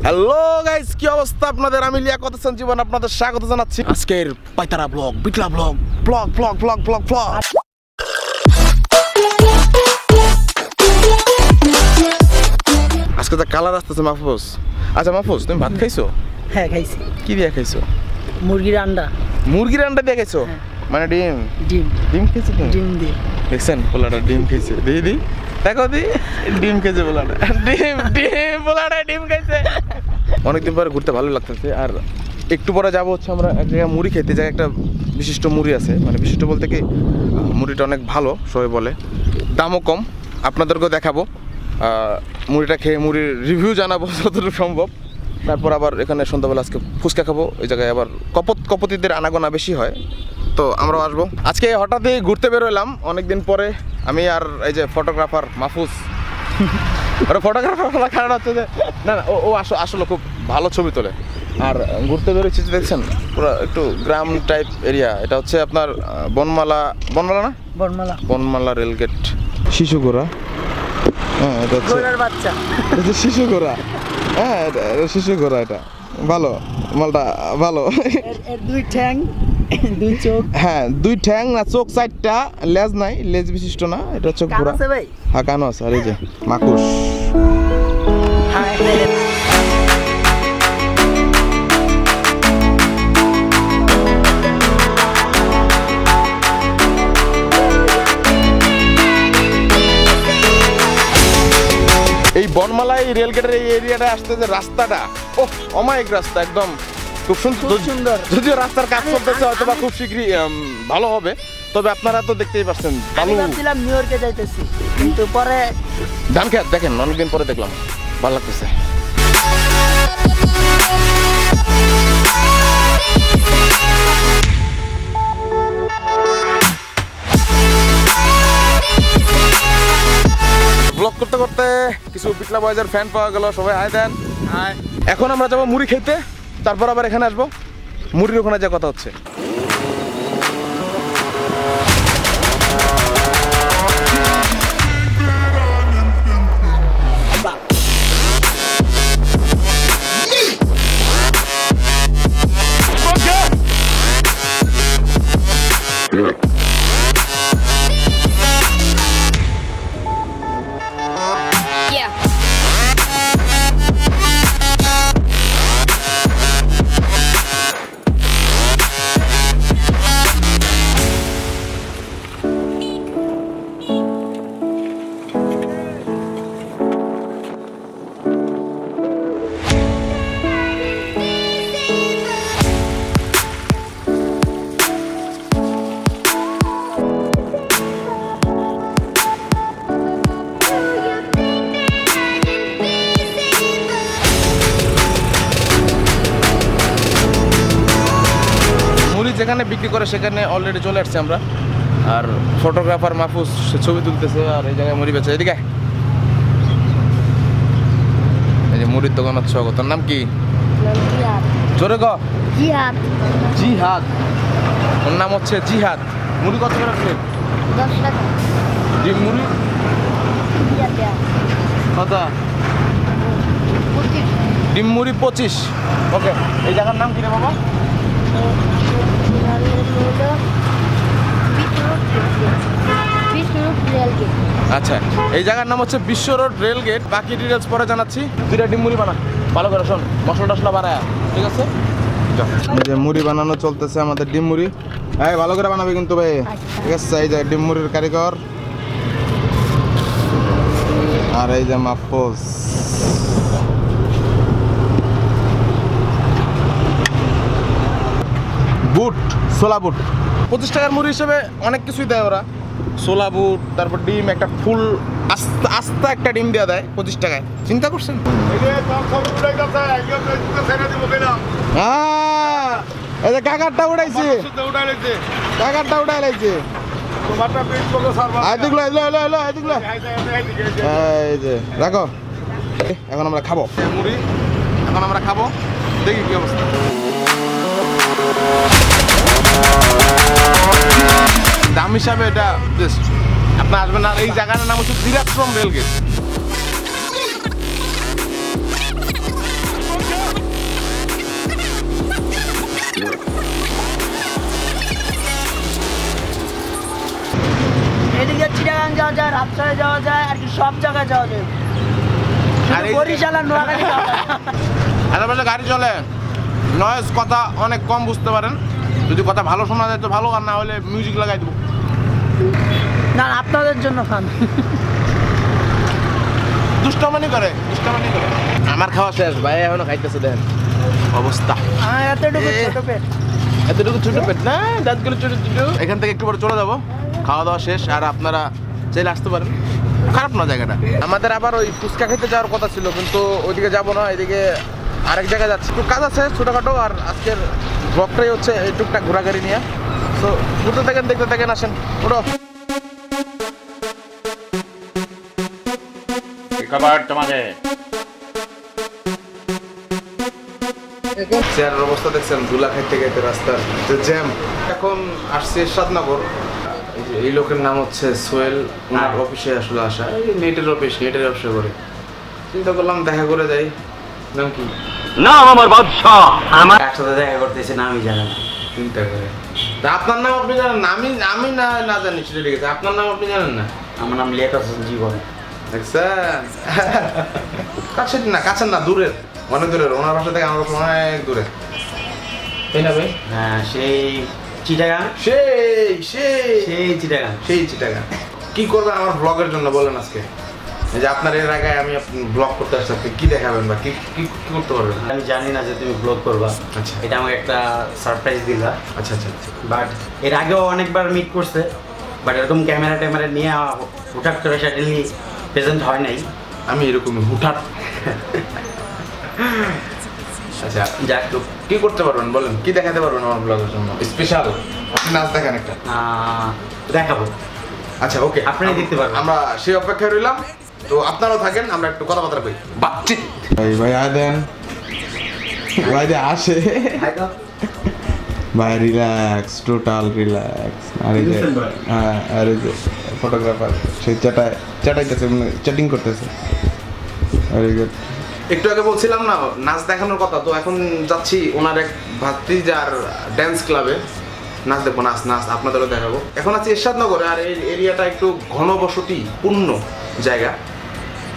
Hello guys, কি অবস্থা আপনাদের? আমি লিয়াকত হোসেন জীবন আপনাদের স্বাগত জানাচ্ছি আজকের পাইতারা ব্লগ, বিটলা blog, blog blog blog blog blog. আজকে তো কালার আসতেছে মাহফুজ। আচ্ছা মাহফুজ, তুমি ভাত খাইছো? হ্যাঁ খাইছি। কি দিয়ে খাইছো? মুরগির আন্ডা। মুরগির আন্ডা দিয়ে খাইছো? মানে ডিম? ডিম। ডিম খাইছো তুমি? ডিম দিয়ে। দেখছেন পোলাটা ডিম খাইছে। দিদি দেখো দি, ডিম খাইছে পোলাটা। ডিম ডিম পোলাটা ডিম খাইছে। অনেকদিন পরে ঘুরতে ভালো লাগতেছে। আর একটু পরে যাবো হচ্ছে আমরা এক জায়গায় মুড়ি খেতে। জায়গায় একটা বিশিষ্ট মুড়ি আছে, মানে বিশিষ্ট বলতে কি মুড়িটা অনেক ভালো সবাই বলে, দামও কম। আপনাদেরকেও দেখাবো মুড়িটা খেয়ে, মুড়ির রিভিউ জানাবো যতটুকু সম্ভব। তারপর আবার এখানে সন্ধ্যাবেলা আজকে ফুচকা খাবো। ওই জায়গায় আবার কপতিদের আনাগোনা বেশি হয়, তো আমরাও আসবো। আজকে হঠাৎই ঘুরতে বেরোলাম অনেকদিন পরে, আমি আর এই যে ফটোগ্রাফার মাহফুজ। ওরা ফটোগ্রাফার কারণ হচ্ছে যে না না, ও আসলে খুব ভালো ছবি তোলে। আর ঘুরতে বেরোচ্ছি দেখছেন, পুরো একটু গ্রাম টাইপ এরিয়া। এটা হচ্ছে আপনার বনমালা না, বনমালা রেলগেট। শিশুগোড়া, হ্যাঁ এটা হচ্ছে বাচ্চা, শিশুগোড়া। হ্যাঁ শিশুগোড়া, এটা ভালো, মালটা ভালো। দুই ঠ্যাং, দুই চোখ। হ্যাঁ দুই ঠ্যাং না, চোখ চারটা, লেজ নাই, লেজ বিশিষ্ট না, এটা হচ্ছে ঘোড়া। হ্যাঁ কানো আছে। আর এই যে মাকুস। এই বনমালাই রেলগেটের এই এরিয়াটা আসতে যে রাস্তাটা, ওহ অমায়িক রাস্তা, একদম খুব সুন্দর। যদিও রাস্তার কাজ চলতেছে, হয়তো বা খুব শীঘ্রই ভালো হবে। তবে আপনারা তো দেখতেই পাচ্ছেন, আমি ভাবছিলাম নিউ ইয়র্কে যাইতেছি, কিন্তু পরে ধান খেত দেখেন অনেকদিন পরে দেখলাম, ভালো লাগতেছে। ব্লগ করতে করতে কিছু বিটলা বয়েজের ফ্যান পাওয়া গেল, সবাই হাই দেন। এখন আমরা যাবো মুড়ি খেতে, তারপর আবার এখানে আসবো, মুড়ির ওখানে যা কথা হচ্ছে। যেখানে বিক্রি করে সেখানে অলরেডি চলে আসছে আমরা। আর ফটোগ্রাফার মাহফুজ সে ছবি তুলতেছে, আর এই জায়গায় মুড়ি বেচে। এদিকে এই যে মুড়ির দোকান হচ্ছে। তোর নাম কি? জোরে ক। জিহাদ। জিহাদ, ওর নাম হচ্ছে জিহাদ। মুড়ি কত করে আছে? 10 টাকা। ডিম মুড়ি কত? 25। ডিম মুড়ি 25। ওকে, এই জায়গার নাম কি রে বাবা? আচ্ছা, এই জায়গার নাম হচ্ছে বিশ্ব রোড রেলগেট। বাকি ডিটেলস পরে জানাচ্ছি। দুইটা ডিম মুড়ি বানা, ভালো করে শোন, মশলা টসলা বাড়ায়, ঠিক আছে? এই যে মুড়ি বানানো চলতেছে আমাদের, ডিম মুড়ি। হ্যাঁ ভালো করে বানাবে কিন্তু ভাই, ঠিক আছে? এই যে ডিম মুড়ির কারিগর, আর এই যে মাহফুজ। বুট, ছোলা বুট 25 টাকার মুড়ি হিসেবে অনেক কিছুই দেয় ওরা। ছোলা বুট, তারপর ডিম, একটা ফুল আস্তা একটা ডিম দেওয়া দেয় 25 টাকায়। চিন্তা করছেন? এই যে কাকারটা উঠাইছে, কাকারটা উঠাই লাইছে। এই যে রাখো, এখন আমরা খাবো মুড়ি, এখন আমরা খাবো, দেখি কি অবস্থা। দাম হিসাবে এটা জাস্ট আপনি আসবেন না। এই জায়গাটার নাম হচ্ছে ত্রিরাত্রম রেলগেট। এদিকে চিটাগাং যাওয়া যায়, রাজশাহী যাওয়া যায়, আর কি সব জায়গায় যাওয়া যায়। বরিশাল আর নোয়াখালী যাওয়া যায়। আশেপাশে গাড়ি চলে, নয়েজ কথা অনেক কম বুঝতে পারেন। যদি কথা ভালো শোনা যায় তো ভালো, আর না হলে মিউজিক লাগাই দেবো। না আপনাদের জন্য ফান। দুষ্টামানি করে। আমার খাওয়া শেষ, ভাই এখনো খাইতেছে। দেন অবস্থা, এতটুকু ছোট পেট না, দাঁতগুলো ছোট ছোট। এখান থেকে একটু পরে চলে যাবো, খাওয়া দাওয়া শেষ। আর আপনারা চাইলে আসতে পারেন, খারাপ না জায়গাটা। আমাদের আবার ওই ফুচকা খেতে যাওয়ার কথা ছিল, কিন্তু ওইদিকে যাবো না, এদিকে আরেক জায়গায় যাচ্ছি। একটু কাজ আছে ছোটোখাটো। আর আজকের ব্লগটাই হচ্ছে এই টুকটাক ঘোরাঘুরি নিয়ে। তো ঘুরতে থাকেন, দেখতে থাকেন, আসেন ওঠো। চেয়ারের অবস্থা দেখছেন, ধুলা খাইতে খাইতে রাস্তার জ্যাম। এখন আসছি এরশাদনগর। এই লোকের নাম হচ্ছে সোহেল, ওনার অফিসে আসলে আসা। এই নেটের ব্যবসা করে। চিন্তা করলাম দেখা করে যাই। নাম কি? নাম আমার বাদশা। আমার একসাথে দেখা করতেছে না, আমি জানি না। চিন্তা করে তা আপনার নাম আপনি জানেন না? আমি না জানি, সেটা ঠিক আছে। আপনার নাম আপনি জানেন না? আমার নাম লিয়াকত হোসেন জীবন। দেখছেন, কাছের না, দূরের, অনেক দূরের। ওনার বাসা থেকে আমার বাসা অনেক দূরে, তাই না ভাই? হ্যাঁ, সেই চিটাগাং। সেই চিটাগাং। কি করবেন আমার ব্লগের জন্য বলেন আজকে? এই যে আপনার এর আগে আমি ব্লগ করতে আসছি, আপনি কি দেখাবেন বা কি করতে পারবেন? আমি জানি না যে তুমি ব্লগ করবা। আচ্ছা, এটা আমাকে একটা সারপ্রাইজ দিলা। আচ্ছা। বাট এর আগেও অনেকবার মিট করছে, বাট এরকম ক্যামেরা নিয়ে হুটহাট করে সাডেনলি প্রেজেন্ট হয় নাই। আমি এরকমই হুটহাট। আচ্ছা, যাক, কি করতে পারবেন বলেন? কি দেখাতে পারবেন আমার ব্লগের জন্য স্পেশাল? নাচ দেখান একটা। দেখাবো। আচ্ছা, ওকে, আপনি দেখতে পারবেন। আমরা সেই অপেক্ষায় রইলাম। তো আপনারাও থাকেন, আমরা একটু কথাবার্তা কই, বাতচিত। ভাই দেন, ভাই দে আসে। ভাই রিল্যাক্স, টোটাল রিল্যাক্স। আর এই যে ফটোগ্রাফার সেই চাটাইতেছে, মানে চ্যাটিং করতেছে। Very good. একটু আগে বলছিলাম না নাচ দেখানোর কথা, তো এখন যাচ্ছি ওনার এক ভাতিজার ড্যান্স ক্লাবে। নাচ দেখবো, নাচ আপনাদেরও দেখাবো। এখন আছি এরশাদনগরে। আর এই এরিয়াটা একটু ঘনবসতি পূর্ণ জায়গা,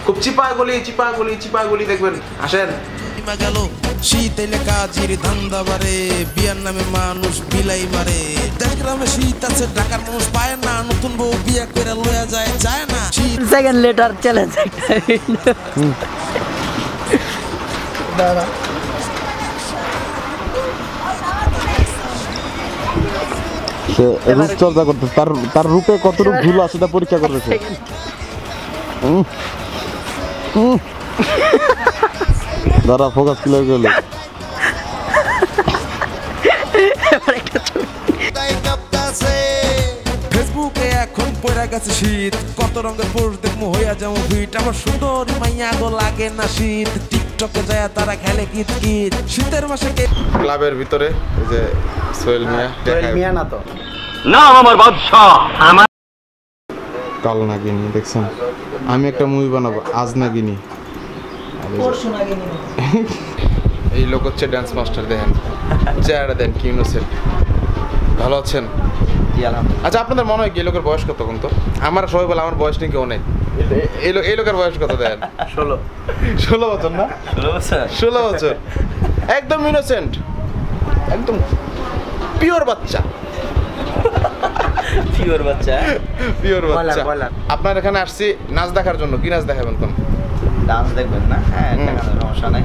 খুব চিপাগলি দেখবেন। আসেন। গেল শীত এলে কাজির ধান্দা বাড়ে, বিয়ার নামে মানুষ বিলাই মারে। গ্রামে শীত আছে, ঢাকার মানুষ পায় না, নতুন বউ বিয়া করে লয়া যায় না। সেকেন্ড লেটার চ্যালেঞ্জ দাঁড়া। রূপচর্চা করতে, তার রূপে কতটুকু ভুল আছে তা পরীক্ষা করেছে। দাঁড়া, ফোকাস ক্লিয়ার করলে। ফেসবুকে এখন পড়া গেছে শীত, কত রঙের পোস্ট দেখবো হইয়া যেমন ফিট। আমার সুন্দরী মাইয়া গো লাগে না শীত, টিকটকে যায় তারা খেলে কিতকিত। শীতের মাসে ক্লাবের ভিতরে এই যে সোহেল মিয়া না তো নাম আমার বাদশা। আমার কাল নাগিনী দেখছেন? আমি একটা মুভি বানাবো, আজ নাগিনী। এই লোক হচ্ছে ডান্স মাস্টার। দেখেন চেহারা, দেন কি ইনোসেন্ট। ভালো আছেন? আচ্ছা, আপনাদের মনে হয় কি এই লোকের বয়স কত? তখন তো আমার সবাই বলে আমার বয়স নাকি অনেক। এই লোকের বয়স কত? দেন 16 বছর না? 16 বছর। একদম ইনোসেন্ট, একদম পিওর বাচ্চা। আপনার এখানে আসছি নাচ দেখার জন্য। কি নাচ দেখাবেন? কোন ডান্স দেখবেন না? হ্যাঁ, দেখানোর সমস্যা নাই,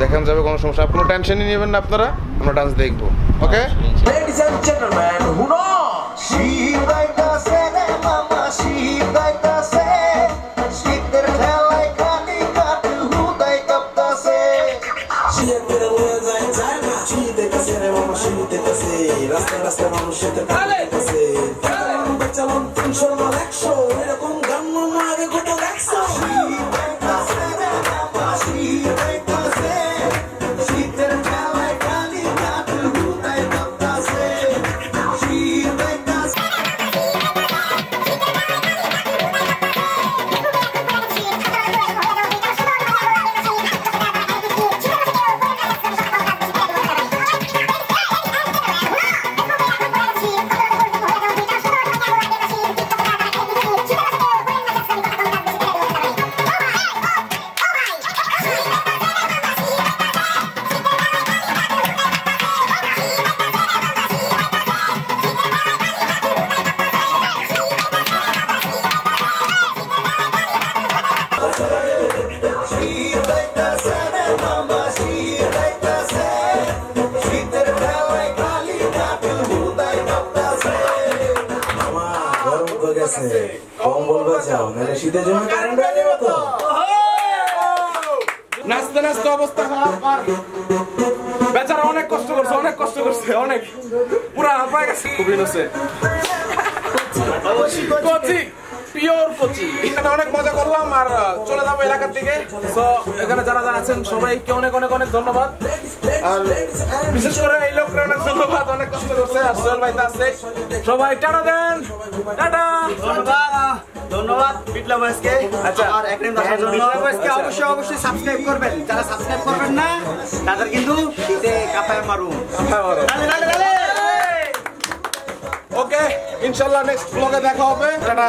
দেখান যাবে, কোনো সমস্যা। কোনো টেনশনই নেবেন না আপনারা, আমরা ডান্স দেখবো। ওকে, রাস্তা মানুষের চালন 300 মাল 100 এরকম গান আগে ঘটে দেখছো। তাহলে শীতের জন্য কারেন্ট হয়ে যাবে তো। নাচতে নাচতে অবস্থা খারাপ আর বেচারা অনেক কষ্ট করছে অনেক পুরা হাঁপায় গেছে খুব ইনোসেন্ট কোচি পিওর কোচি এখানে অনেক মজা করলাম আর চলে যাবো এলাকার দিকে তো এখানে যারা যারা আছেন সবাইকে অনেক অনেক অনেক ধন্যবাদ আর বিশেষ করে এই লোকরা অনেক ধন্যবাদ অনেক কষ্ট করছে আর সোহেল ভাই তো আছে সবাই টাটা দেন টাটা ধন্যবাদ বিপ্লব ভাইকে। আচ্ছা। আর একদিন দেখার জন্য বিপ্লব ভাইকে অবশ্যই সাবস্ক্রাইব করবেন। যারা সাবস্ক্রাইব করবেন না তাদের কিন্তু শীতে কাঁপায় মারুন। ওকে ইনশাআল্লাহ নেক্সট ব্লগে দেখা হবে টাটা।